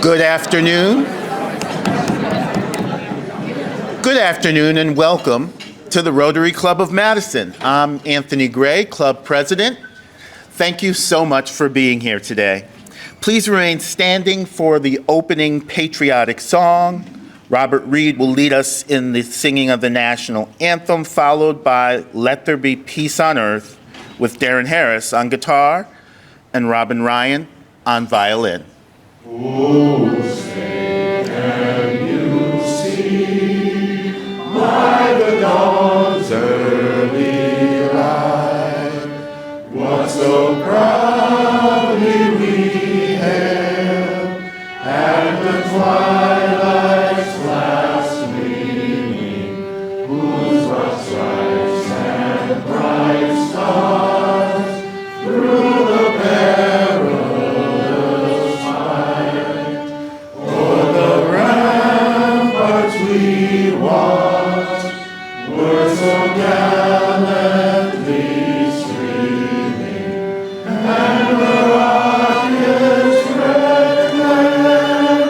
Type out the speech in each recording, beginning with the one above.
Good afternoon. Good afternoon and welcome to the Rotary Club of Madison. I'm Anthony Gray, Club President. Thank you so much for being here today. Please remain standing for the opening patriotic song. Robert Reed will lead us in the singing of the national anthem, followed by Let There Be Peace on Earth with Darren Harris on guitar and Robin Ryan on violin. Oh, say can you see by the dawn's early light what so proudly we hailed at the twilight's last gleaming, whose rough stripes and bright stars through the perilous fight o'er the ramparts we watched were so gallantly streaming, and the rocket's red glare,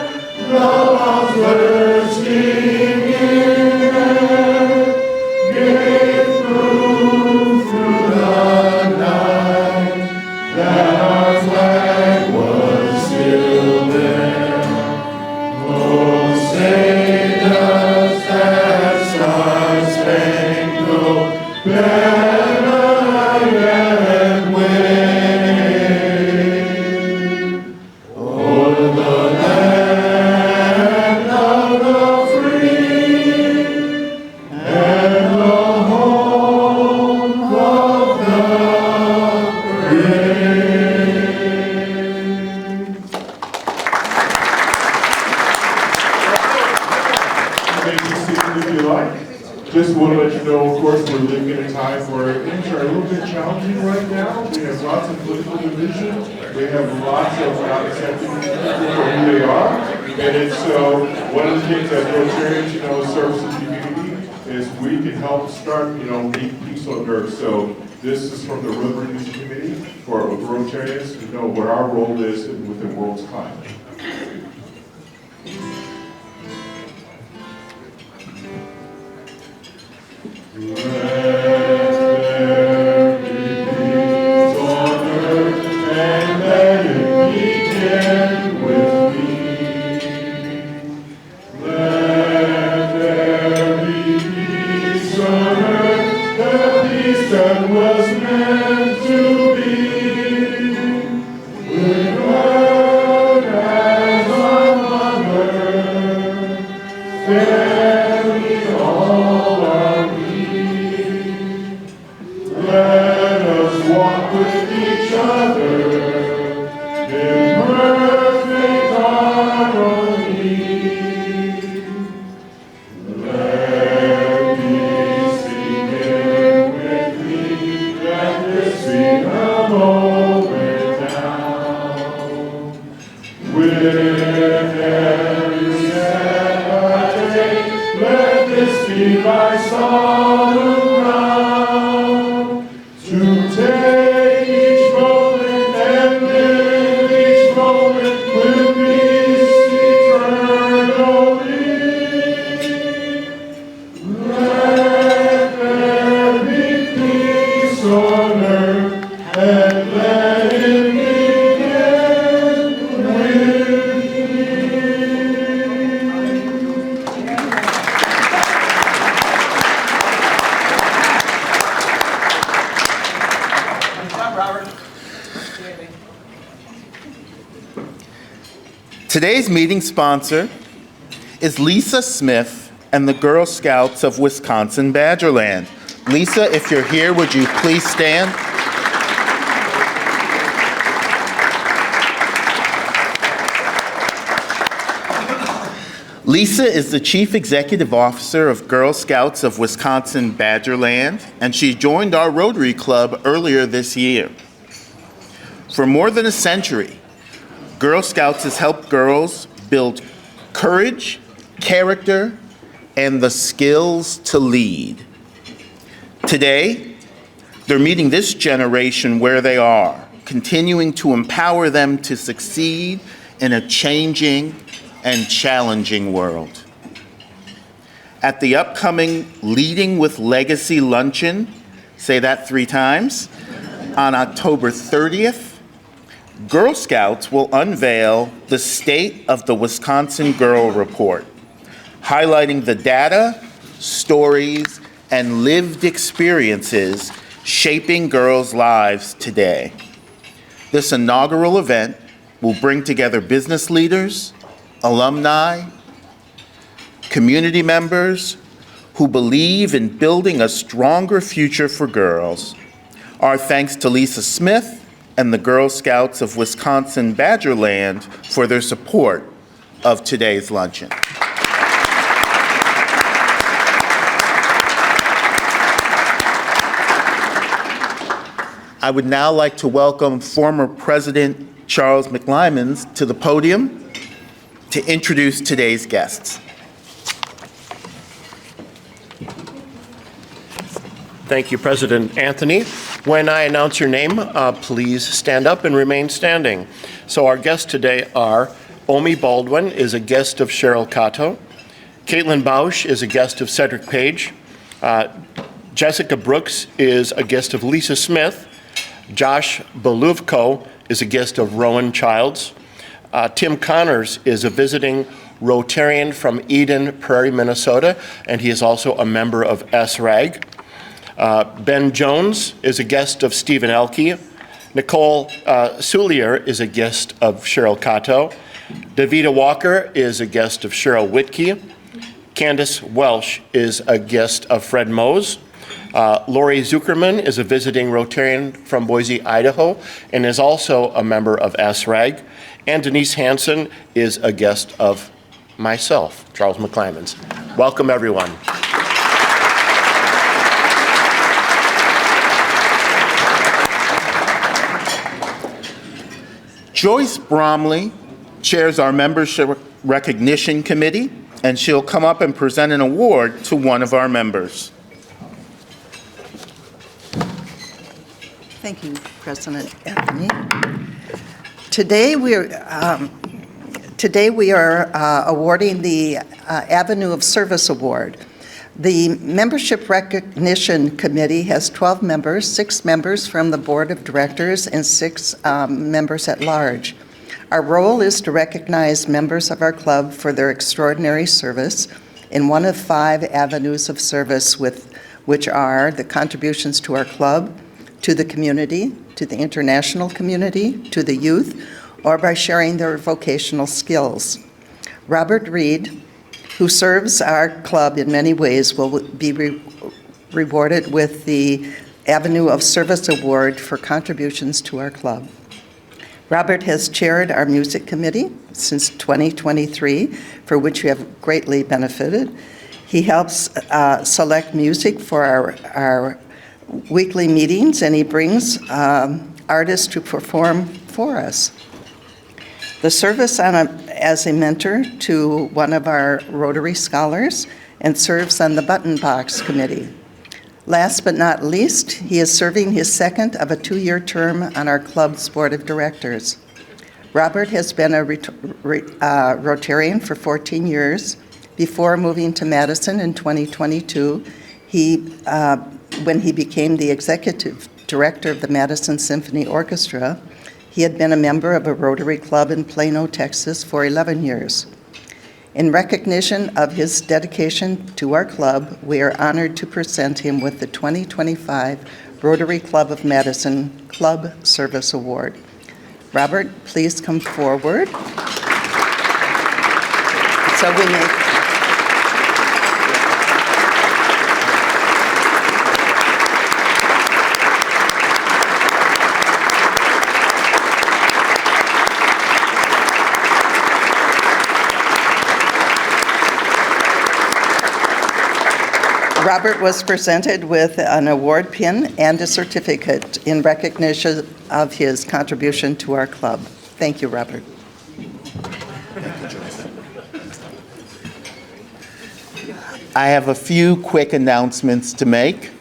the bombs bursting in air, gave proof through the night that our flag was still there. Oh, say does that star-spangled banner yet wave o'er the land of the free and the home of the Take your seat if you like. Just want to let you know, of course, we're living in a time where things are a little bit challenging right now. We have lots of political division. We have lots of not accepting people for who they are. And it's so one of the things that Rotarians, serve to the community is we can help start, make peace on earth. So this is from the Rotary Committee for Rotarians to know what our role is with the world's climate. Let there be peace on earth, and let it begin with me. Let there be peace on earth, the peace that was meant to be. With earth as our mother, family all are we. Let us walk with each other in perfect harmony. Let me sing it with me. Let this be a moment now. With every step I take, let this be my solemn vow. To take each moment and live each moment with peace eternally. Let there be peace on earth, and let it begin with Today's meeting sponsor is Lisa Smith and the Girl Scouts of Wisconsin Badgerland. Lisa, if you're here, would you please stand? Lisa is the Chief Executive Officer of Girl Scouts of Wisconsin Badgerland, and she joined our Rotary Club earlier this year. For more than a century, Girl Scouts has helped girls build courage, character, and the skills to lead. Today, they're meeting this generation where they are, continuing to empower them to succeed in a changing and challenging world. At the upcoming Leading with Legacy Luncheon, say that 3 times, on October 30th, Girl Scouts will unveil the State of the Wisconsin Girl Report, highlighting the data, stories, and lived experiences shaping girls' lives today. This inaugural event will bring together business leaders, alumni, community members who believe in building a stronger future for girls. Our thanks to Lisa Smith and the Girl Scouts of Wisconsin Badgerland for their support of today's luncheon. I would now like to welcome former President Charles McLymans to the podium to introduce today's guests. Thank you, President Anthony. When I announce your name, please stand up and remain standing. So our guests today are Omi Baldwin is a guest of Cheryl Cato. Caitlin Bausch is a guest of Cedric Page. Jessica Brooks is a guest of Lisa Smith. Josh Beluvko is a guest of Rowan Childs. Tim Connors is a visiting Rotarian from Eden Prairie, Minnesota, and he is also a member of SRAG. Ben Jones is a guest of Stephen Elke. Nicole Soulier is a guest of Cheryl Cato. Davida Walker is a guest of Cheryl Whitkey. Candace Welsh is a guest of Fred Mose. Lori Zuckerman is a visiting Rotarian from Boise, Idaho, and is also a member of SRAG. And Denise Hansen is a guest of myself, Charles McLymans. Welcome, everyone. Joyce Bromley chairs our Membership Recognition Committee, and she'll come up and present an award to one of our members. Thank you, President Anthony. Today we are awarding the Avenue of Service Award. The Membership Recognition Committee has 12 members, 6 members from the Board of Directors and 6 members at large. Our role is to recognize members of our club for their extraordinary service in one of 5 avenues of service, which are the contributions to our club, to the community, to the international community, to the youth, or by sharing their vocational skills. Robert Reed, who serves our club in many ways, will be rewarded with the Avenue of Service Award for contributions to our club. Robert has chaired our music committee since 2023, for which we have greatly benefited. He helps select music for our weekly meetings, and he brings artists to perform for us. The service as a mentor to one of our Rotary scholars, and serves on the Button Box Committee. Last but not least, he is serving his second of a 2-year term on our club's board of directors. Robert has been a Rotarian for 14 years. Before moving to Madison in 2022, when he became the executive director of the Madison Symphony Orchestra, he had been a member of a Rotary Club in Plano, Texas for 11 years. In recognition of his dedication to our club, we are honored to present him with the 2025 Rotary Club of Madison Club Service Award. Robert, please come forward. So we may Robert was presented with an award pin and a certificate in recognition of his contribution to our club. Thank you, Robert. I have a few quick announcements to make.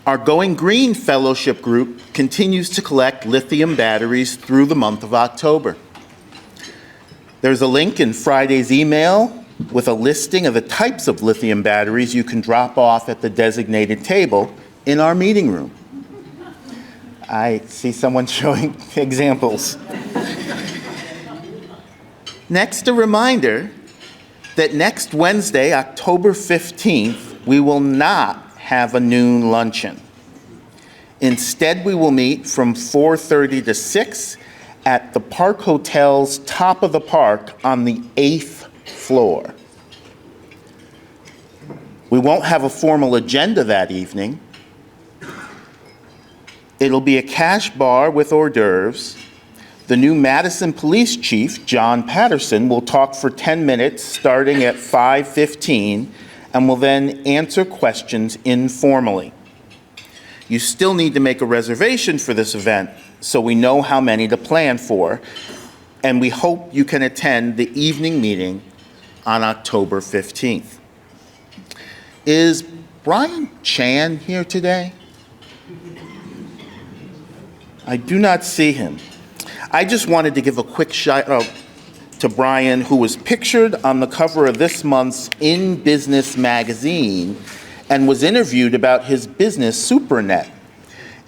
Our Going Green Fellowship Group continues to collect lithium batteries through the month of October. There's a link in Friday's email with a listing of the types of lithium batteries you can drop off at the designated table in our meeting room. I see someone showing examples. Next, a reminder that next Wednesday, October 15th, we will not have a noon luncheon. Instead, we will meet from 4:30 to 6 at the Park Hotel's top of the park on the 8th floor. We won't have a formal agenda that evening. It'll be a cash bar with hors d'oeuvres. The new Madison Police Chief, John Patterson, will talk for 10 minutes starting at 5:15 and will then answer questions informally. You still need to make a reservation for this event so we know how many to plan for, and we hope you can attend the evening meeting on October 15th. Is Brian Chan here today? I do not see him. I just wanted to give a quick shout out to Brian, who was pictured on the cover of this month's In Business magazine and was interviewed about his business, SuperNet,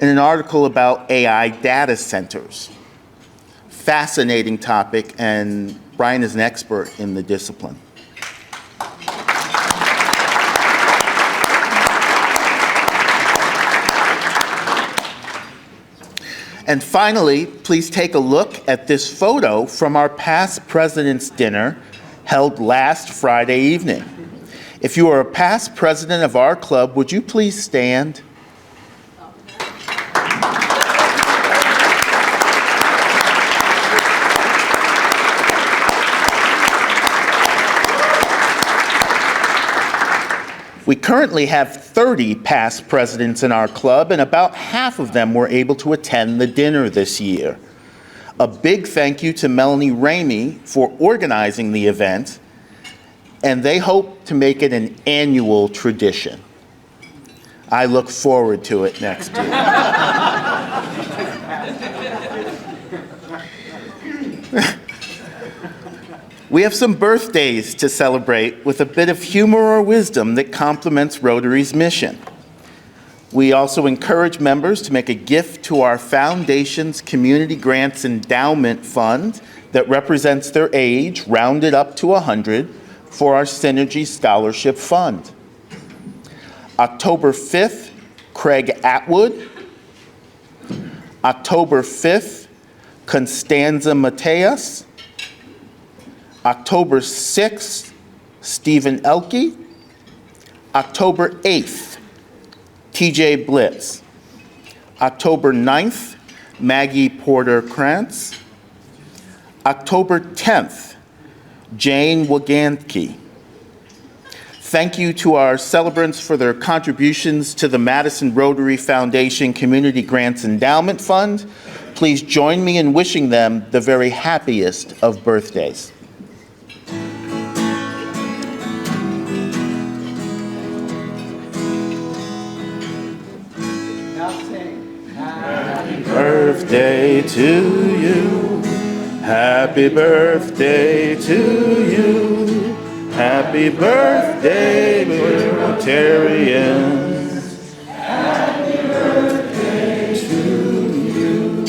in an article about AI data centers. Fascinating topic, and Brian is an expert in the discipline. And finally, please take a look at this photo from our past president's dinner held last Friday evening. If you are a past president of our club, would you please stand? We currently have 30 past presidents in our club, and about half of them were able to attend the dinner this year. A big thank you to Melanie Ramey for organizing the event, and they hope to make it an annual tradition. I look forward to it next year. We have some birthdays to celebrate with a bit of humor or wisdom that complements Rotary's mission. We also encourage members to make a gift to our foundation's Community Grants Endowment Fund that represents their age, rounded up to 100, for our Synergy Scholarship Fund. October 5th, Craig Atwood. October 5th, Constanza Mateus. October 6th, Stephen Elke. October 8th, TJ Blitz. October 9th, Maggie Porter Krantz. October 10th, Jane Waganke. Thank you to our celebrants for their contributions to the Madison Rotary Foundation Community Grants Endowment Fund. Please join me in wishing them the very happiest of birthdays. Happy birthday to you. Happy birthday to you. Happy birthday, dear Rotarians. Happy birthday to you.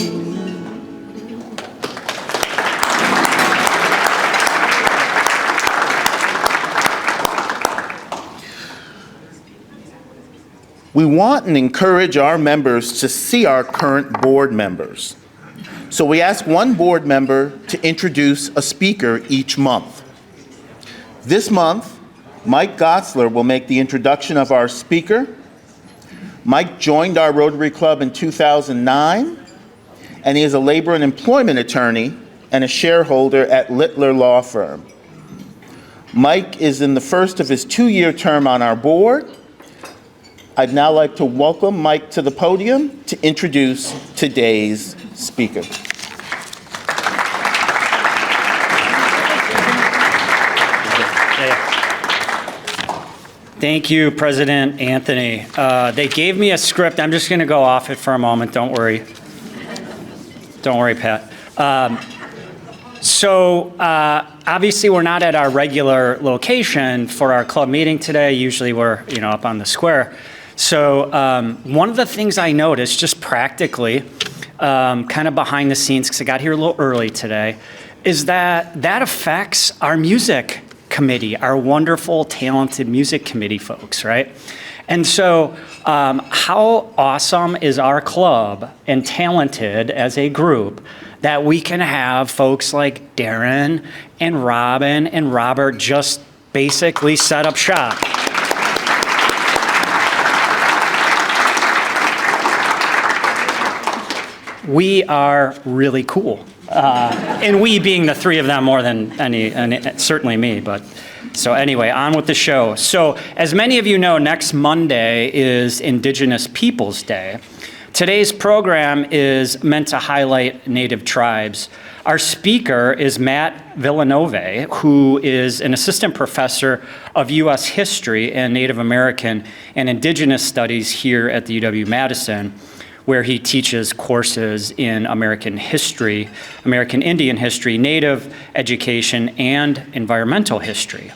We want and encourage our members to see our current board members. So we ask one board member to introduce a speaker each month. This month, Mike Gotzler will make the introduction of our speaker. Mike joined our Rotary Club in 2009, and he is a labor and employment attorney and a shareholder at Littler Law Firm. Mike is in the first of his 2-year term on our board. I'd now like to welcome Mike to the podium to introduce today's speaker. Thank you, President Anthony. They gave me a script. I'm just going to go off it for a moment. Don't worry. Don't worry, Pat. So obviously we're not at our regular location for our club meeting today. Usually we're, up on the square. So one of the things I noticed just practically, kind of behind the scenes, because I got here a little early today, is that affects our music committee, our wonderful, talented music committee folks, right? And so how awesome is our club and talented as a group that we can have folks like Darren and Robin and Robert just basically set up shop. We are really cool. And we being the three of them more than certainly me, but so anyway, on with the show. So as many of you know, next Monday is Indigenous Peoples Day. Today's program is meant to highlight Native tribes. Our speaker is Matt Villeneuve, who is an assistant professor of U.S. history and Native American and Indigenous Studies here at the UW-Madison, where he teaches courses in American history, American Indian history, Native education, and environmental history.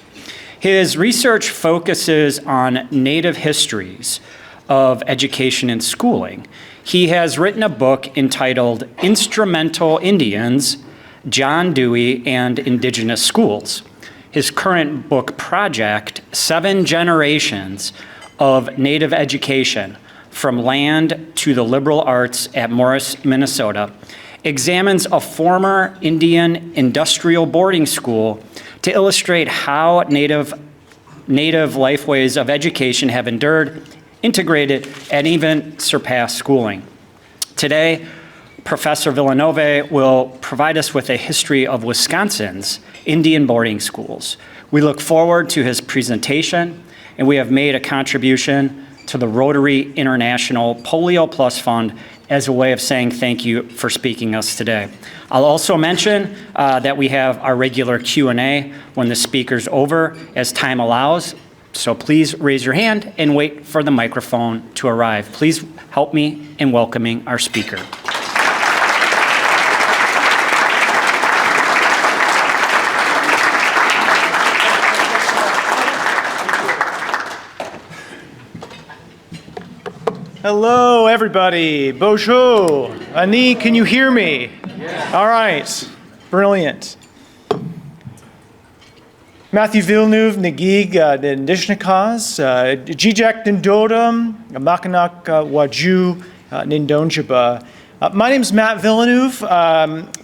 His research focuses on Native histories of education and schooling. He has written a book entitled Instrumental Indians, John Dewey and Indigenous Schools. His current book project, 7 Generations of Native Education, From Land to the Liberal Arts at Morris, Minnesota, examines a former Indian industrial boarding school to illustrate how Native lifeways of education have endured, integrated, and even surpassed schooling. Today, Professor Villeneuve will provide us with a history of Wisconsin's Indian boarding schools. We look forward to his presentation, and we have made a contribution to the Rotary International Polio Plus Fund as a way of saying thank you for speaking us today. I'll also mention that we have our regular Q&A when the speaker's over as time allows. So please raise your hand and wait for the microphone to arrive. Please help me in welcoming our speaker. Hello, everybody. Bonjour. Ani, can you hear me? Yes. All right. Brilliant. Matthew Villeneuve, Nagig, Nindishnikaz, Jijak Nindodam, Makanak Waju, Nindonjaba. My name is Matt Villeneuve.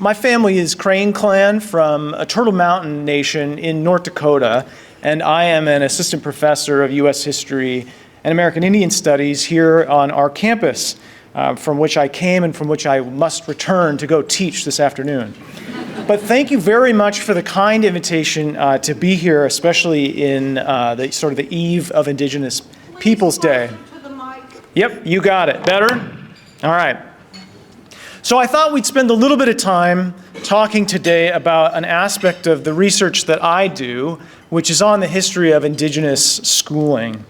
My family is Crane Clan from a Turtle Mountain Nation in North Dakota, and I am an assistant professor of U.S. history and American Indian Studies here on our campus, from which I came and from which I must return to go teach this afternoon. But thank you very much for the kind invitation to be here, especially in the sort of the eve of Indigenous Peoples Day. Yep, you got it. Better? All right. So I thought we'd spend a little bit of time talking today about an aspect of the research that I do, which is on the history of Indigenous schooling.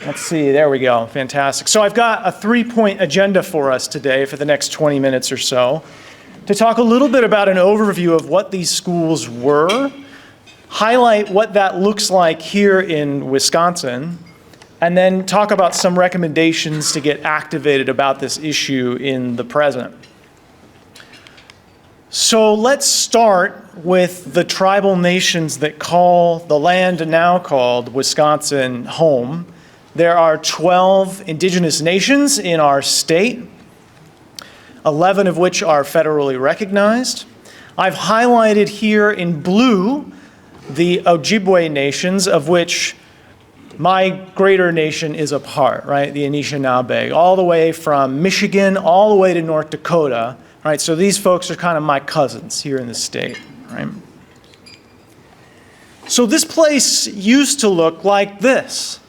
Let's see, there we go, fantastic. So I've got a 3-point agenda for us today for the next 20 minutes or so to talk a little bit about an overview of what these schools were, highlight what that looks like here in Wisconsin, and then talk about some recommendations to get activated about this issue in the present. So let's start with the tribal nations that call the land now called Wisconsin home. There are 12 indigenous nations in our state, 11 of which are federally recognized. I've highlighted here in blue the Ojibwe nations, of which my greater nation is a part, right? The Anishinaabe, all the way from Michigan, all the way to North Dakota, right? So these folks are kind of my cousins here in the state, right? So this place used to look like this.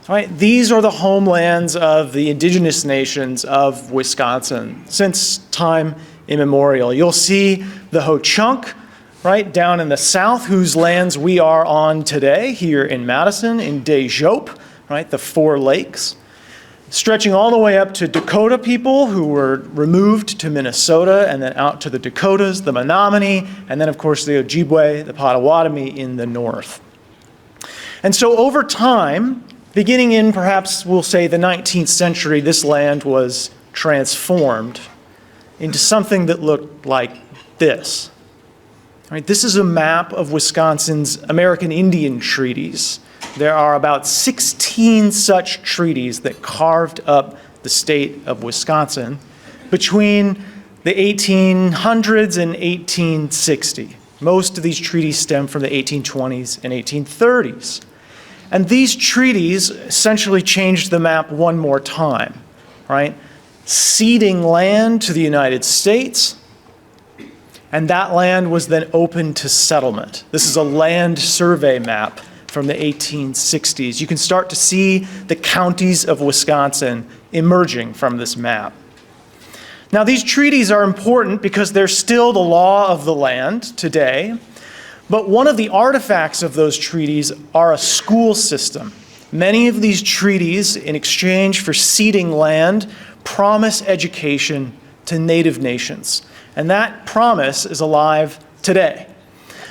Right, these are the homelands of the indigenous nations of Wisconsin since time immemorial. You'll see the Ho-Chunk right down in the south, whose lands we are on today here in Madison, in Des Jope, right, the 4 lakes. stretching all the way up to Dakota people who were removed to Minnesota and then out to the Dakotas, the Menominee, and then of course the Ojibwe, the Potawatomi in the north. And so over time, beginning in perhaps we'll say the 19th century, this land was transformed into something that looked like this. All right, this is a map of Wisconsin's American Indian treaties. There are about 16 such treaties that carved up the state of Wisconsin between the 1800s and 1860. Most of these treaties stem from the 1820s and 1830s. And these treaties essentially changed the map one more time, right? Ceding land to the United States, and that land was then open to settlement. This is a land survey map from the 1860s. You can start to see the counties of Wisconsin emerging from this map. Now, these treaties are important because they're still the law of the land today, but one of the artifacts of those treaties are a school system. Many of these treaties, in exchange for ceding land, promise education to Native nations. And that promise is alive today.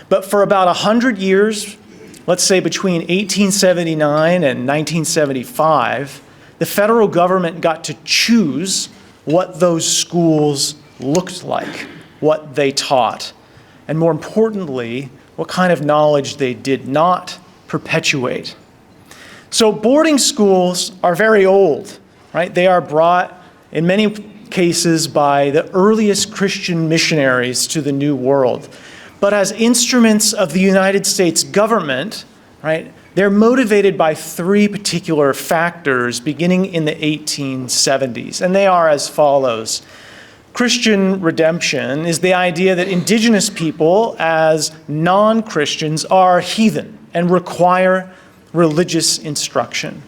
But for about 100 years, let's say between 1879 and 1975, the federal government got to choose what those schools looked like, what they taught, and more importantly, what kind of knowledge they did not perpetuate. So boarding schools are very old, right? They are brought in many cases by the earliest Christian missionaries to the New World. But as instruments of the United States government, right, they're motivated by three particular factors beginning in the 1870s, and they are as follows. Christian redemption is the idea that indigenous people, as non-Christians, are heathen and require religious instruction.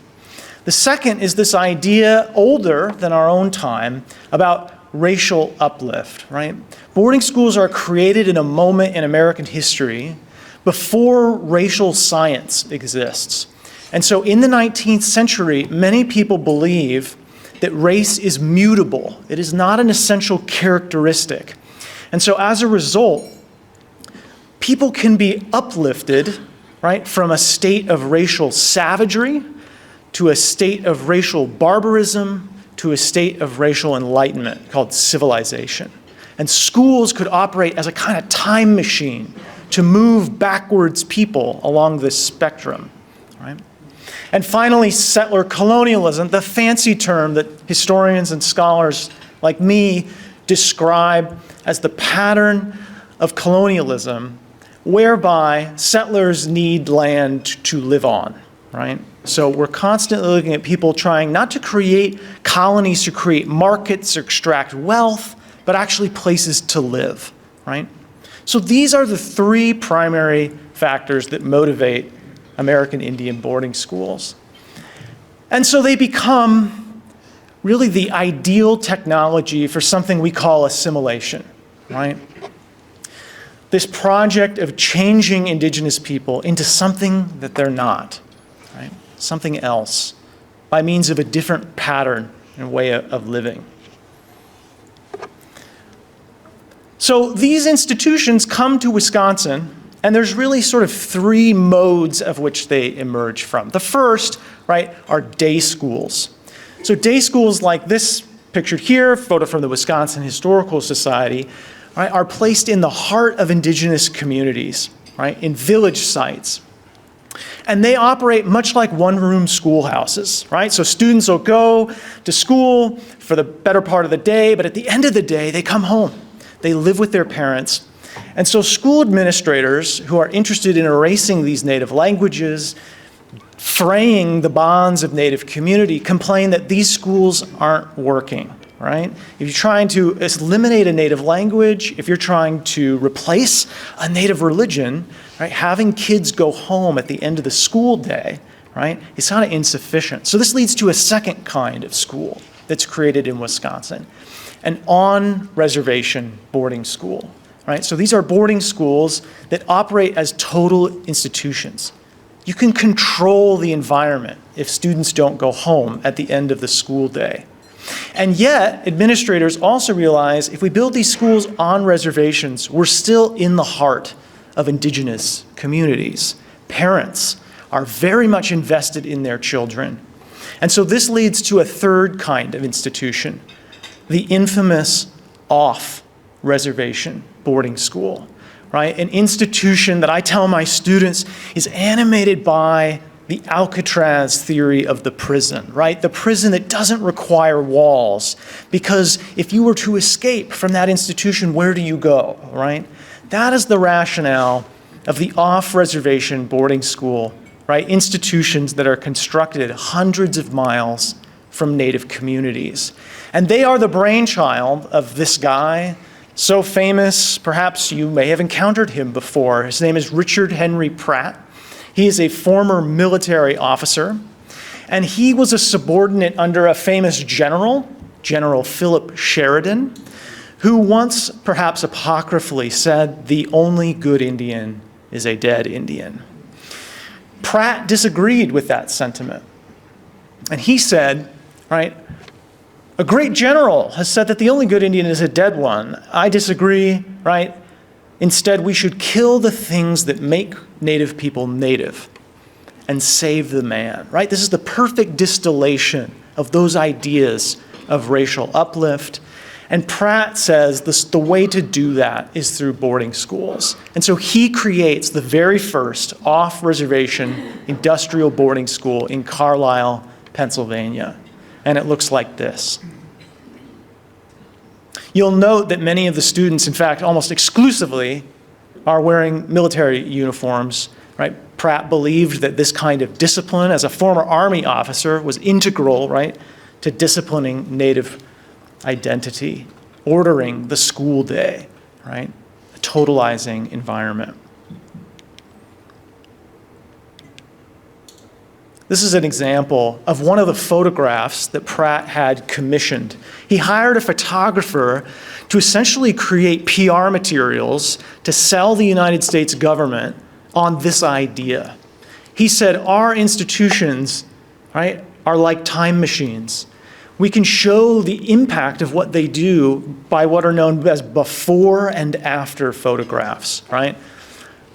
The second is this idea, older than our own time, about racial uplift, right? Boarding schools are created in a moment in American history before racial science exists. And so in the 19th century, many people believe that race is mutable. It is not an essential characteristic. And so as a result, people can be uplifted, right, from a state of racial savagery to a state of racial barbarism to a state of racial enlightenment called civilization. And schools could operate as a kind of time machine to move backwards people along this spectrum, right? And finally, settler colonialism, the fancy term that historians and scholars like me describe as the pattern of colonialism whereby settlers need land to live on, right? So we're constantly looking at people trying not to create colonies to create markets or extract wealth, but actually places to live, right? So these are the three primary factors that motivate American Indian boarding schools. And so they become really the ideal technology for something we call assimilation, right? This project of changing indigenous people into something that they're not, right? Something else, by means of a different pattern and way of living. So these institutions come to Wisconsin, and there's really sort of three modes of which they emerge from. The first, right, are day schools. So day schools like this pictured here, photo from the Wisconsin Historical Society, right, are placed in the heart of indigenous communities, right, in village sites. And they operate much like one-room schoolhouses, right? So students will go to school for the better part of the day, but at the end of the day, they come home. They live with their parents. And so school administrators who are interested in erasing these native languages, fraying the bonds of native community, complain that these schools aren't working, right? If you're trying to eliminate a native language, if you're trying to replace a native religion, right, having kids go home at the end of the school day, right, is kind of insufficient. So this leads to a second kind of school that's created in Wisconsin, an on-reservation boarding school, right? So these are boarding schools that operate as total institutions. You can control the environment if students don't go home at the end of the school day. And yet, administrators also realize if we build these schools on reservations, we're still in the heart of indigenous communities. Parents are very much invested in their children. And so this leads to a third kind of institution, the infamous off-reservation boarding school, right? An institution that I tell my students is animated by the Alcatraz theory of the prison, right? The prison that doesn't require walls, because if you were to escape from that institution, where do you go, right? That is the rationale of the off-reservation boarding school, right? Institutions that are constructed hundreds of miles from Native communities. And they are the brainchild of this guy, so famous, perhaps you may have encountered him before. His name is Richard Henry Pratt. He is a former military officer, and he was a subordinate under a famous general, General Philip Sheridan, who once, perhaps apocryphally, said, "The only good Indian is a dead Indian." Pratt disagreed with that sentiment. And he said, right, "A great general has said that the only good Indian is a dead one. I disagree, right? Instead, we should kill the things that make Native people native and save the man," right? This is the perfect distillation of those ideas of racial uplift. And Pratt says the way to do that is through boarding schools. And so he creates the very first off-reservation industrial boarding school in Carlisle, Pennsylvania. And it looks like this. You'll note that many of the students, in fact, almost exclusively, are wearing military uniforms, right? Pratt believed that this kind of discipline as a former Army officer was integral, right, to disciplining Native identity, ordering the school day, right? A totalizing environment. This is an example of one of the photographs that Pratt had commissioned. He hired a photographer to essentially create PR materials to sell the United States government on this idea. He said, our institutions, right, are like time machines. We can show the impact of what they do by what are known as before and after photographs, right?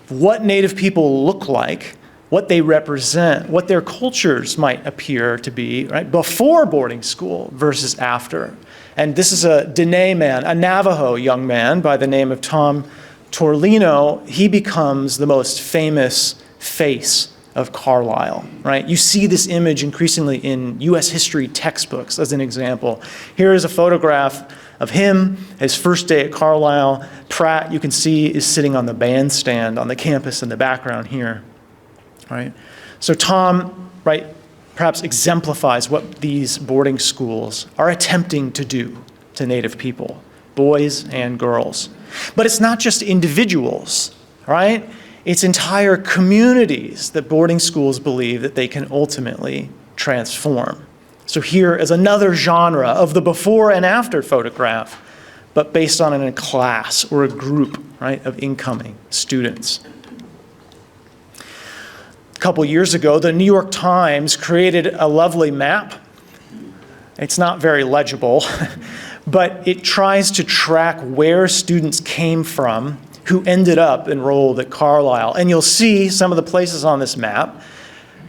What Native people look like, what they represent, what their cultures might appear to be, right, before boarding school versus after. And this is a Dene man, a Navajo young man by the name of Tom Torlino. He becomes the most famous face of Carlisle, right? You see this image increasingly in US history textbooks as an example. Here is a photograph of him, his first day at Carlisle. Pratt, you can see, is sitting on the bandstand on the campus in the background here. Right? So Tom, right, perhaps exemplifies what these boarding schools are attempting to do to Native people, boys and girls. But it's not just individuals, right? It's entire communities that boarding schools believe that they can ultimately transform. So here is another genre of the before and after photograph, but based on a class or a group, right, of incoming students. A couple years ago, the New York Times created a lovely map. It's not very legible, but it tries to track where students came from who ended up enrolled at Carlisle. And you'll see some of the places on this map,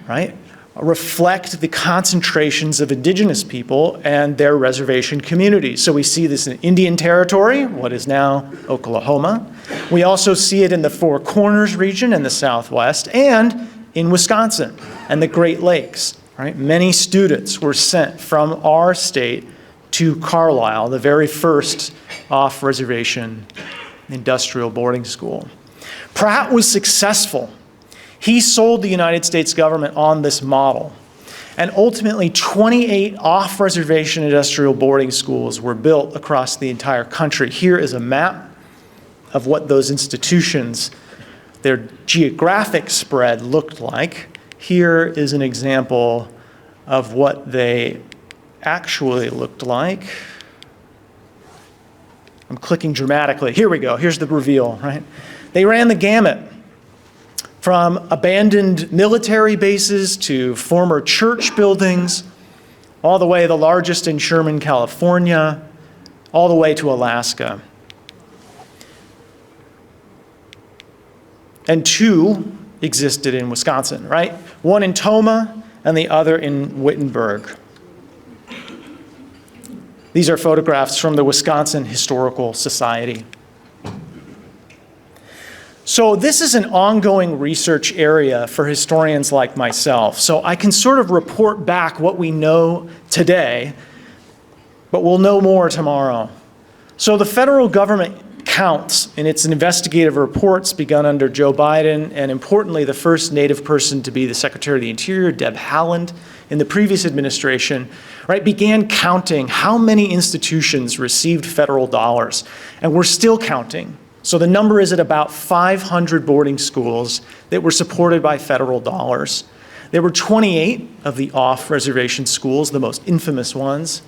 right, reflect the concentrations of indigenous people and their reservation communities. So we see this in Indian Territory, what is now Oklahoma. We also see it in the Four Corners region in the Southwest, and in Wisconsin and the Great Lakes, right? Many students were sent from our state to Carlisle, the very first off-reservation industrial boarding school. Pratt was successful. He sold the United States government on this model. And ultimately, 28 off-reservation industrial boarding schools were built across the entire country. Here is a map of what those institutions, their geographic spread looked like. Here is an example of what they actually looked like. I'm clicking dramatically. Here we go. Here's the reveal, right? They ran the gamut. from abandoned military bases to former church buildings, all the way the largest in Sherman, California, all the way to Alaska. And 2 existed in Wisconsin, right? One in Tomah and the other in Wittenberg. These are photographs from the Wisconsin Historical Society. So this is an ongoing research area for historians like myself. So I can sort of report back what we know today, but we'll know more tomorrow. So the federal government counts in its investigative reports begun under Joe Biden, and importantly, the first Native person to be the Secretary of the Interior, Deb Haaland, in the previous administration, right, began counting how many institutions received federal dollars. And we're still counting. So the number is at about 500 boarding schools that were supported by federal dollars. There were 28 of the off-reservation schools, the most infamous ones.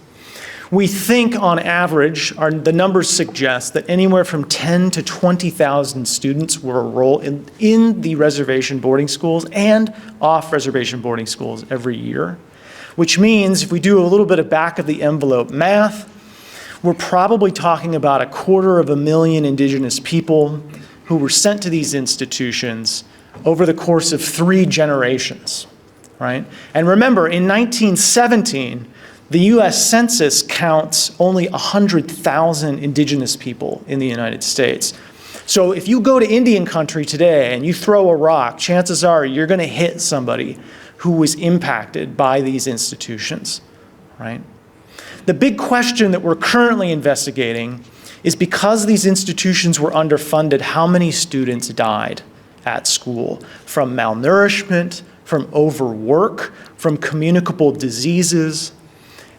We think on average, the numbers suggest that anywhere from 10 to 20,000 students were enrolled in the reservation boarding schools and off-reservation boarding schools every year, which means if we do a little bit of back of the envelope math, we're probably talking about 250,000 indigenous people who were sent to these institutions over the course of 3 generations, right? And remember, in 1917, the US Census counts only 100,000 indigenous people in the United States. So if you go to Indian country today and you throw a rock, chances are you're going to hit somebody who was impacted by these institutions, right? The big question that we're currently investigating is, because these institutions were underfunded, how many students died at school from malnourishment, from overwork, from communicable diseases.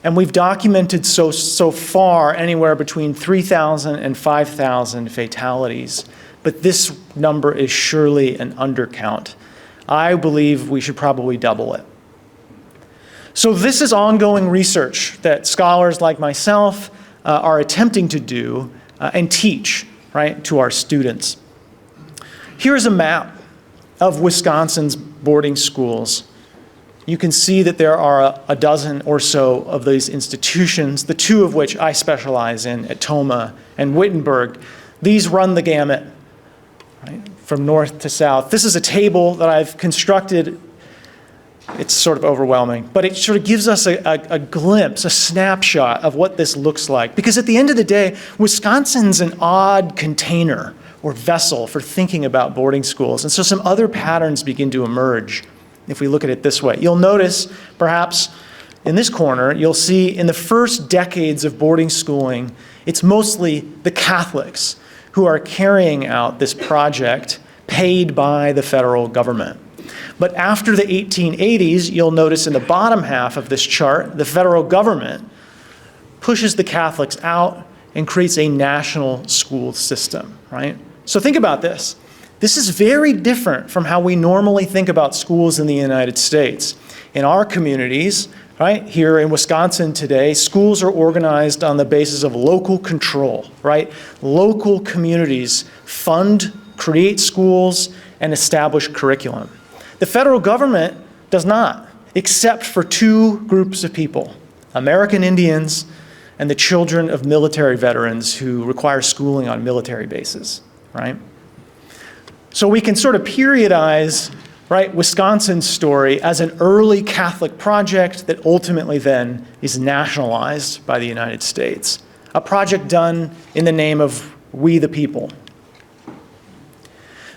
And we've documented so far anywhere between 3,000 and 5,000 fatalities. But this number is surely an undercount. I believe we should probably double it. So this is ongoing research that scholars like myself are attempting to do and teach, right, to our students. Here's a map of Wisconsin's boarding schools. You can see that there are a dozen or so of these institutions, the 2 of which I specialize in at Tomah and Wittenberg. These run the gamut, right, from north to south. This is a table that I've constructed. It's sort of overwhelming, but it sort of gives us a glimpse, a snapshot of what this looks like. Because at the end of the day, Wisconsin's an odd container or vessel for thinking about boarding schools. And so some other patterns begin to emerge if we look at it this way. You'll notice, perhaps in this corner, you'll see in the first decades of boarding schooling, it's mostly the Catholics who are carrying out this project paid by the federal government. But after the 1880s, you'll notice in the bottom half of this chart, the federal government pushes the Catholics out and creates a national school system, right? So think about this. This is very different from how we normally think about schools in the United States. In our communities, right, here in Wisconsin today, schools are organized on the basis of local control, right? Local communities fund, create schools, and establish curriculum. The federal government does not, except for 2 groups of people, American Indians and the children of military veterans who require schooling on military bases, right? So we can sort of periodize, right, Wisconsin's story as an early Catholic project that ultimately then is nationalized by the United States. A project done in the name of we the people.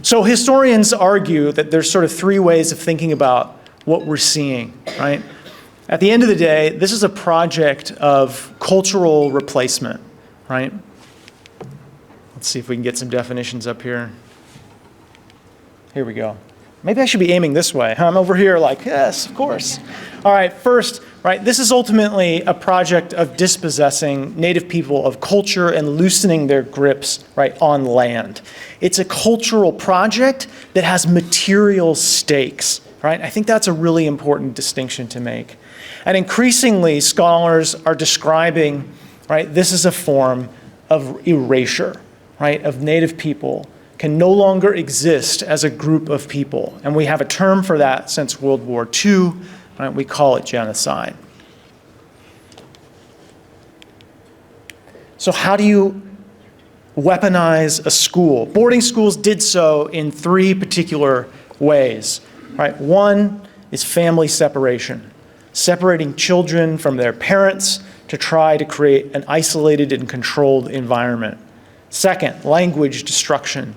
So historians argue that there's sort of 3 ways of thinking about what we're seeing, right? At the end of the day, this is a project of cultural replacement, right? Let's see if we can get some definitions up here. Here we go. Maybe I should be aiming this way. I'm over here like, yes, of course. All right, first, right, this is ultimately a project of dispossessing Native people of culture and loosening their grips, right, on land. It's a cultural project that has material stakes, right? I think that's a really important distinction to make. And increasingly, scholars are describing, right, this is a form of erasure, right, of Native people can no longer exist as a group of people. And we have a term for that since World War II. Right? We call it genocide. So how do you weaponize a school? Boarding schools did so in three particular ways. Right? One is family separation, separating children from their parents to try to create an isolated and controlled environment. Second, language destruction.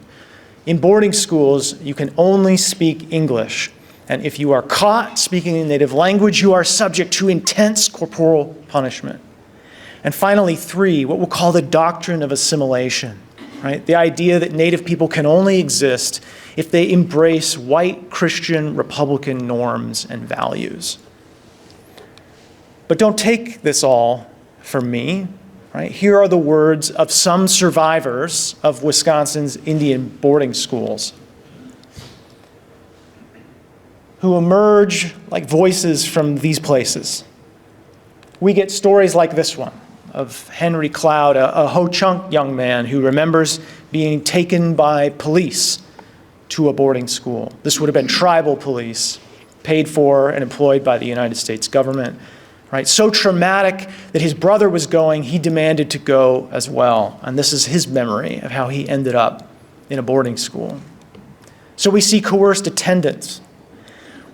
In boarding schools, you can only speak English. And if you are caught speaking a native language, you are subject to intense corporal punishment. And finally, three, what we'll call the doctrine of assimilation, right? The idea that Native people can only exist if they embrace white Christian Republican norms and values. But don't take this all from me, right? Here are the words of some survivors of Wisconsin's Indian boarding schools who emerge like voices from these places. We get stories like this one of Henry Cloud, a Ho-Chunk young man who remembers being taken by police to a boarding school. This would have been tribal police, paid for and employed by the United States government. Right? So traumatic that his brother was going, he demanded to go as well. And this is his memory of how he ended up in a boarding school. So we see coerced attendance.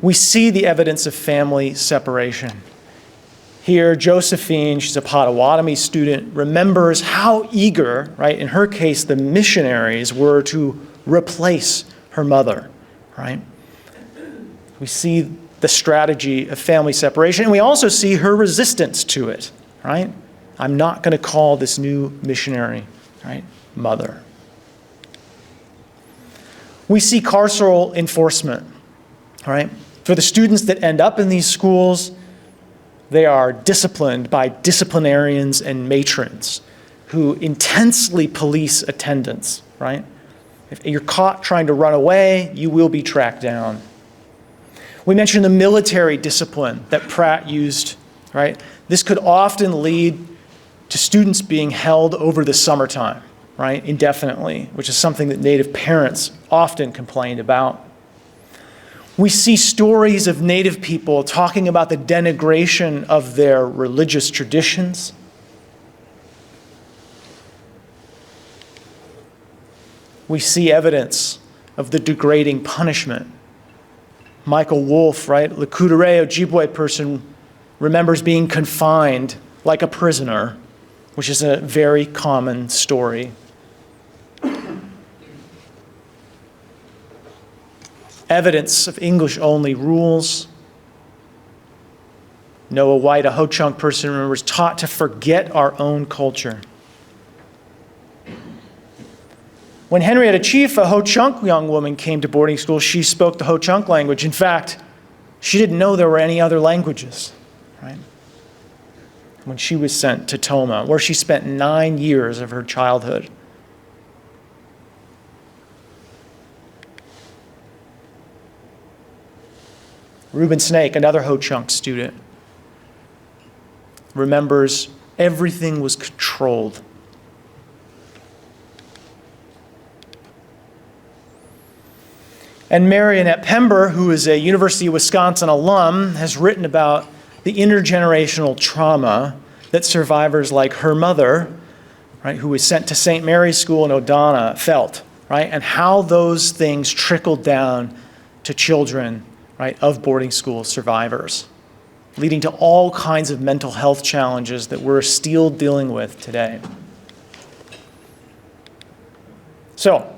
We see the evidence of family separation. Here, Josephine, she's a Potawatomi student, remembers how eager, right, in her case, the missionaries were to replace her mother, right? We see the strategy of family separation, and we also see her resistance to it, right? I'm not going to call this new missionary, right, mother. We see carceral enforcement, right? For the students that end up in these schools, they are disciplined by disciplinarians and matrons who intensely police attendance, right? If you're caught trying to run away, you will be tracked down. We mentioned the military discipline that Pratt used, right? This could often lead to students being held over the summertime, right, indefinitely, which is something that Native parents often complained about. We see stories of Native people talking about the denigration of their religious traditions. We see evidence of the degrading punishment. Michael Wolfe, right, Lekudere Ojibwe person, remembers being confined like a prisoner, which is a very common story. Evidence of English-only rules. Noah White, a Ho-Chunk person, remembers taught to forget our own culture. When Henrietta Chief, a Ho-Chunk young woman, came to boarding school, she spoke the Ho-Chunk language. In fact, she didn't know there were any other languages, right? When she was sent to Toma, where she spent 9 years of her childhood. Reuben Snake, another Ho-Chunk student, remembers everything was controlled. And Marionette Pember, who is a University of Wisconsin alum, has written about the intergenerational trauma that survivors like her mother, right, who was sent to St. Mary's School in Odana, felt, right, and how those things trickled down to children, right, of boarding school survivors, leading to all kinds of mental health challenges that we're still dealing with today. So,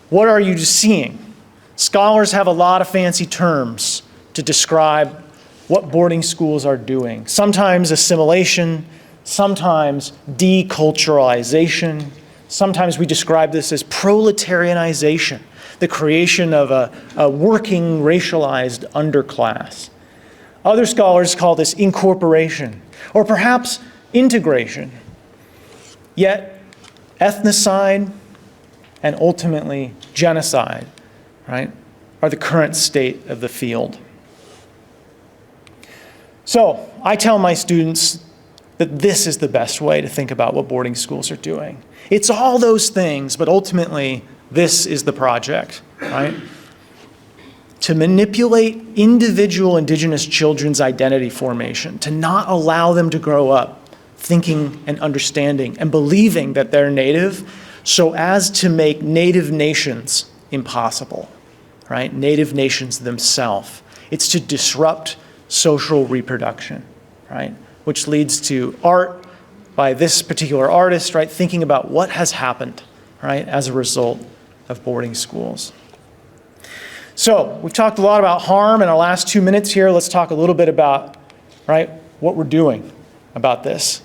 what are you seeing? Scholars have a lot of fancy terms to describe what boarding schools are doing. Sometimes assimilation, sometimes deculturalization, sometimes we describe this as proletarianization, the creation of a working racialized underclass. Other scholars call this incorporation, or perhaps integration. Yet, ethnocide and ultimately genocide, right, are the current state of the field. So, I tell my students that this is the best way to think about what boarding schools are doing. It's all those things, but ultimately, this is the project, right? To manipulate individual Indigenous children's identity formation, to not allow them to grow up thinking and understanding and believing that they're Native, so as to make Native nations impossible, right? Native nations themselves. It's to disrupt social reproduction, right? Which leads to art by this particular artist, right? Thinking about what has happened, right? As a result of boarding schools. So we've talked a lot about harm in our last 2 minutes here. Let's talk a little bit about, right, what we're doing about this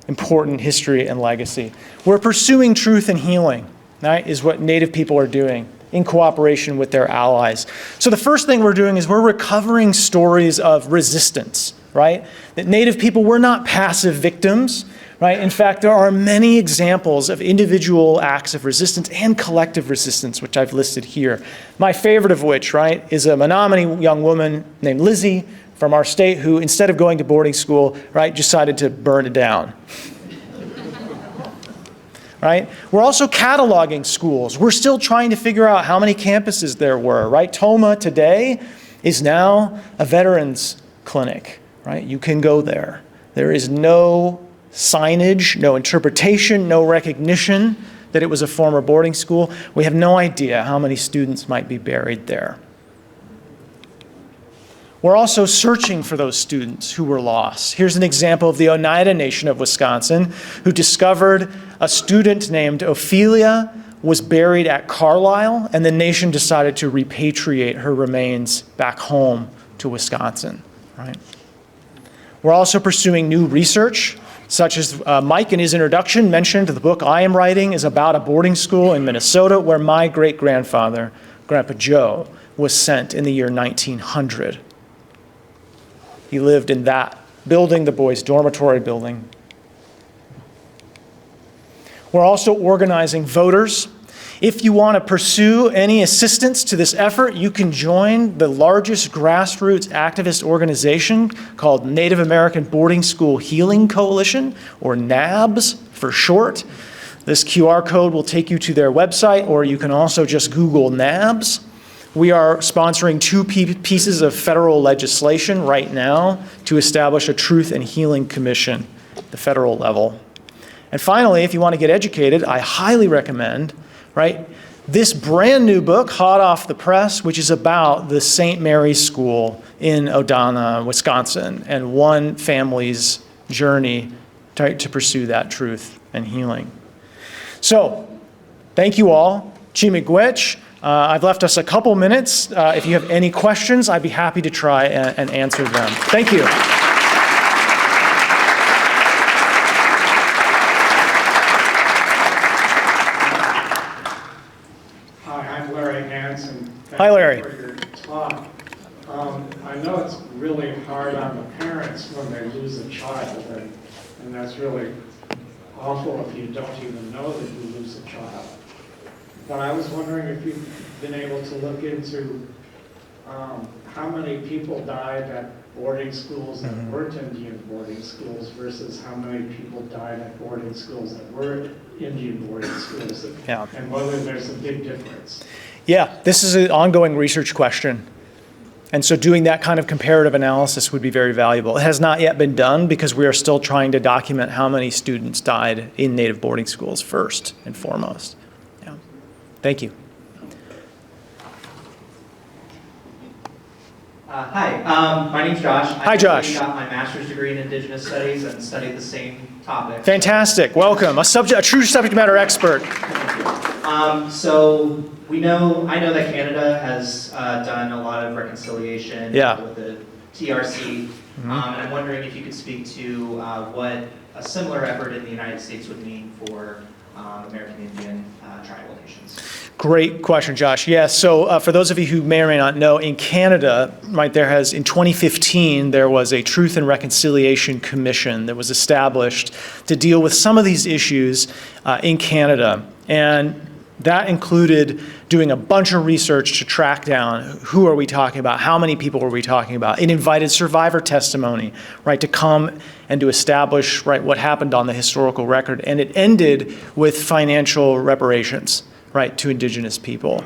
important history and legacy. We're pursuing truth and healing, right, is what Native people are doing in cooperation with their allies. So the first thing we're doing is we're recovering stories of resistance, right? That Native people were not passive victims, right? In fact, there are many examples of individual acts of resistance and collective resistance, which I've listed here. My favorite of which, right, is a Menominee young woman named Lizzie from our state who, instead of going to boarding school, right, decided to burn it down. Right? We're also cataloging schools. We're still trying to figure out how many campuses there were, right? Toma today is now a veterans clinic, right? You can go there. There is no signage, no interpretation, no recognition that it was a former boarding school. We have no idea how many students might be buried there. We're also searching for those students who were lost. Here's an example of the Oneida Nation of Wisconsin, who discovered a student named Ophelia was buried at Carlisle, and the nation decided to repatriate her remains back home to Wisconsin, right? We're also pursuing new research, such as Mike in his introduction mentioned. The book I am writing is about a boarding school in Minnesota where my great-grandfather, Grandpa Joe, was sent in the year 1900. He lived in that building, the boys' dormitory building. We're also organizing voters. If you want to pursue any assistance to this effort, you can join the largest grassroots activist organization called Native American Boarding School Healing Coalition, or NABS for short. This QR code will take you to their website, or you can also just Google NABS. We are sponsoring 2 pieces of federal legislation right now to establish a Truth and Healing Commission at the federal level. And finally, if you want to get educated, I highly recommend, right, this brand new book, hot off the press, which is about the St. Mary's School in Odana, Wisconsin, and one family's journey to pursue that truth and healing. So, thank you all. Chi-miigwech. I've left us a couple minutes. If you have any questions, I'd be happy to try and answer them. Thank you. Hi, I'm Larry Hansen. Hi, Larry. Thank you for your talk. I know it's really hard on the parents when they lose a child, and that's really awful if you don't even know that you lose a child. But I was wondering if you've been able to look into how many people died at boarding schools that weren't Indian boarding schools versus how many people died at boarding schools that were Indian boarding schools, and whether there's a big difference. Yeah, this is an ongoing research question. And so doing that kind of comparative analysis would be very valuable. It has not yet been done because we are still trying to document how many students died in Native boarding schools first and foremost. Yeah. Thank you. Hi, my name's Josh. Hi, Josh. I got my master's degree in Indigenous Studies and studied the same topic. Fantastic. Welcome. A true subject matter expert. So I know that Canada has done a lot of reconciliation with the TRC, and I'm wondering if you could speak to what a similar effort in the United States would mean for American Indian tribal nations. Great question, Josh. Yes, so for those of you who may or may not know, in Canada, right, in 2015, there was a Truth and Reconciliation Commission that was established to deal with some of these issues in Canada. And that included doing a bunch of research to track down who are we talking about, how many people are we talking about. It invited survivor testimony, right, to come and to establish, right, what happened on the historical record. And it ended with financial reparations, right, to Indigenous people.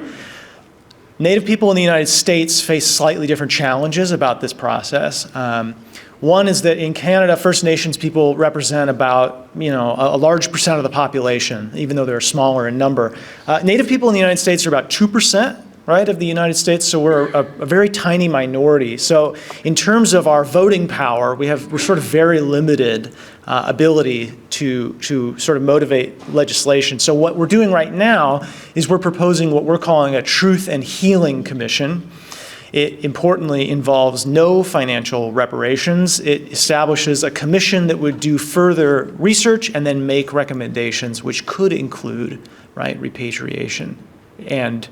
Native people in the United States face slightly different challenges about this process. One is that in Canada, First Nations people represent about, a large percent of the population, even though they're smaller in number. Native people in the United States are about 2%, right, of the United States, so we're a very tiny minority. So in terms of our voting power, we're sort of very limited ability to sort of motivate legislation. So what we're doing right now is we're proposing what we're calling a Truth and Healing Commission. It importantly involves no financial reparations. It establishes a commission that would do further research and then make recommendations, which could include, right, repatriation and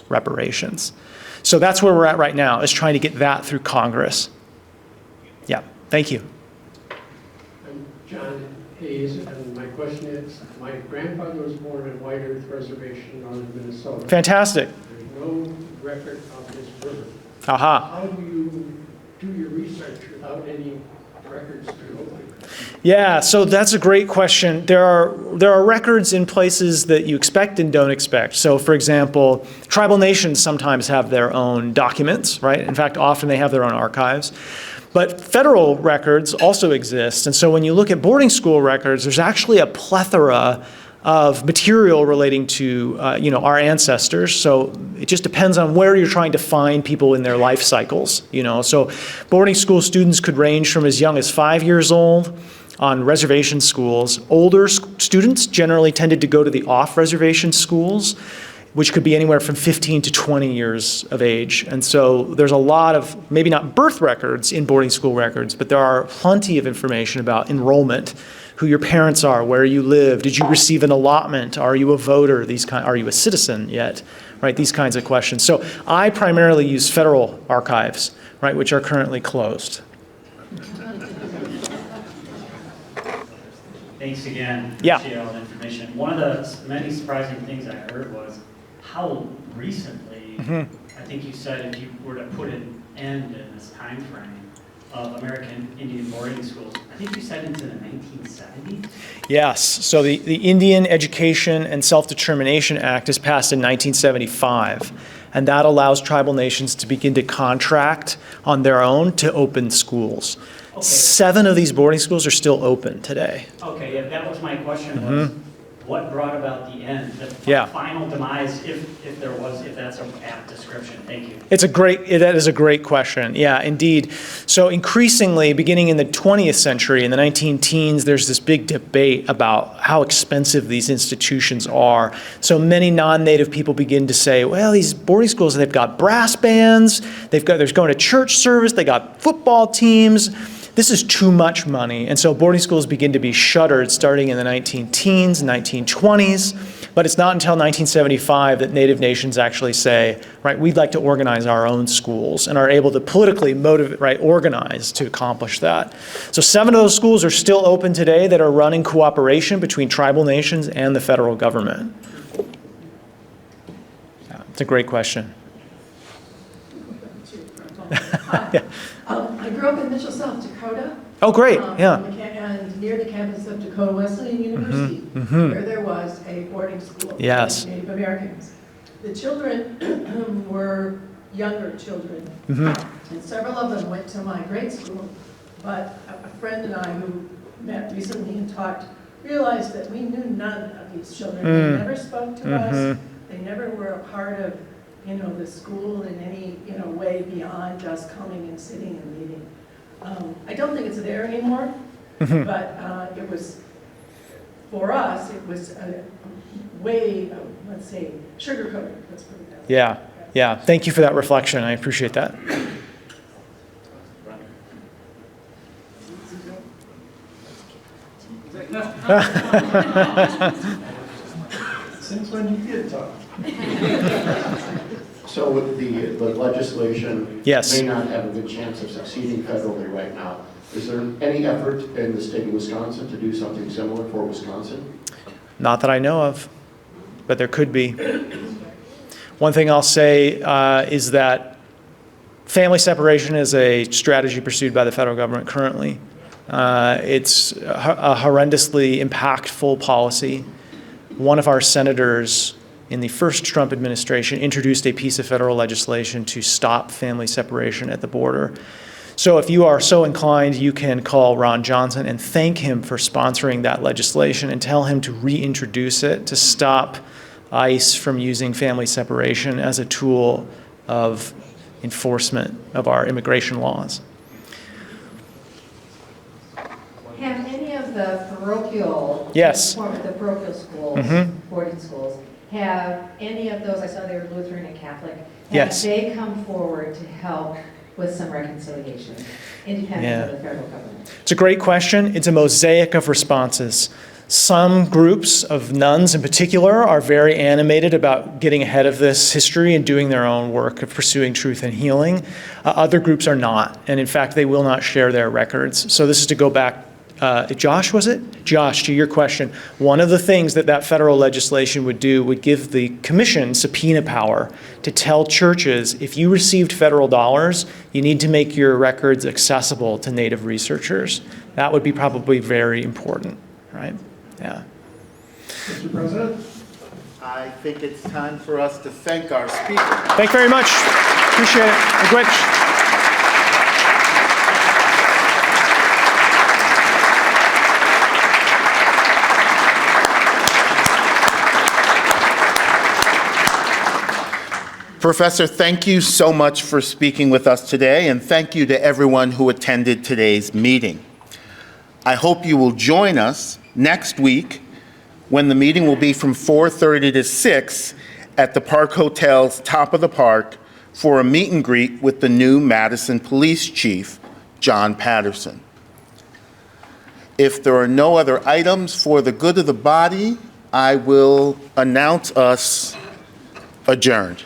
reparations. So that's where we're at right now, is trying to get that through Congress. Yeah, thank you. I'm John Hayes, and my question is, my grandfather was born in White Earth Reservation, northern Minnesota. Fantastic. There's no record of his birth. Aha. How do you do your research without any records to go by? Yeah, so that's a great question. There are records in places that you expect and don't expect. So for example, tribal nations sometimes have their own documents, right? In fact, often they have their own archives. But federal records also exist. And so when you look at boarding school records, there's actually a plethora of material relating to our ancestors. So it just depends on where you're trying to find people in their life cycles. So boarding school students could range from as young as 5 years old on reservation schools. Older students generally tended to go to the off-reservation schools, which could be anywhere from 15 to 20 years of age. And so there's a lot of, maybe not birth records in boarding school records, but there are plenty of information about enrollment, who your parents are, where you live, did you receive an allotment, are you a voter, are you a citizen yet, right? These kinds of questions. So I primarily use federal archives, right, which are currently closed. Thanks again for Yeah. sharing all the information. One of the many surprising things I heard was how recently, I think you said if you were to put an end in this time frame of American Indian boarding schools, I think you said into the 1970s? Yes, so the Indian Education and Self-Determination Act is passed in 1975, and that allows tribal nations to begin to contract on their own to open schools. Okay. 7 of these boarding schools are still open today. Okay, yeah, that was my question was, what brought about the end, the Yeah. final demise, if that's an apt description? Thank you. That is a great question. Yeah, indeed. So increasingly, beginning in the 20th century, in the 19-teens, there's this big debate about how expensive these institutions are. So many non-native people begin to say, well, these boarding schools, they've got brass bands, there's going to church service, they got football teams. This is too much money. And so boarding schools begin to be shuttered starting in the 19-teens, 1920s. But it's not until 1975 that Native nations actually say, right, we'd like to organize our own schools and are able to politically motivate, right, organize to accomplish that. So 7 of those schools are still open today that are run in cooperation between tribal nations and the federal government. Yeah, it's a great question. Yeah. I grew up in Mitchell, South Dakota. Oh, great, yeah. And near the campus of Dakota Wesleyan University, where there was a boarding school Yes. for Native Americans. The children were younger children, and several of them went to my grade school. But a friend and I, who met recently and talked, realized that we knew none of these children. They never spoke to us. They never were a part of the school in any, way beyond just coming and sitting and meeting. I don't think it's there anymore, but it was, for us, it was a way of, let's say, sugarcoated, let's put it that way. Yeah. Thank you for that reflection. I appreciate that. Since when you did talk? So with the legislation Yes. may not have a good chance of succeeding federally right now. Is there any effort in the state of Wisconsin to do something similar for Wisconsin? Not that I know of, but there could be. One thing I'll say is that family separation is a strategy pursued by the federal government currently. It's a horrendously impactful policy. One of our senators in the first Trump administration, introduced a piece of federal legislation to stop family separation at the border. So if you are so inclined, you can call Ron Johnson and thank him for sponsoring that legislation and tell him to reintroduce it to stop ICE from using family separation as a tool of enforcement of our immigration laws. Have any of the parochial, Yes. the parochial schools, boarding schools, have any of those, I saw they were Lutheran and Catholic, have Yes. they come forward to help with some reconciliation, independent of the federal government? It's a great question. It's a mosaic of responses. Some groups of nuns in particular are very animated about getting ahead of this history and doing their own work of pursuing truth and healing. Other groups are not, and in fact, they will not share their records. So this is to go back, Josh, was it? Josh, to your question, one of the things that federal legislation would do would give the commission subpoena power to tell churches, if you received federal dollars, you need to make your records accessible to Native researchers. That would be probably very important, right? Yeah. Mr. President? I think it's time for us to thank our speaker. Thank you very much. Appreciate it. Rich. Professor, thank you so much for speaking with us today, and thank you to everyone who attended today's meeting. I hope you will join us next week when the meeting will be from 4:30 to 6 at the Park Hotel's Top of the Park for a meet and greet with the new Madison Police Chief, John Patterson. If there are no other items for the good of the body, I will announce us adjourned.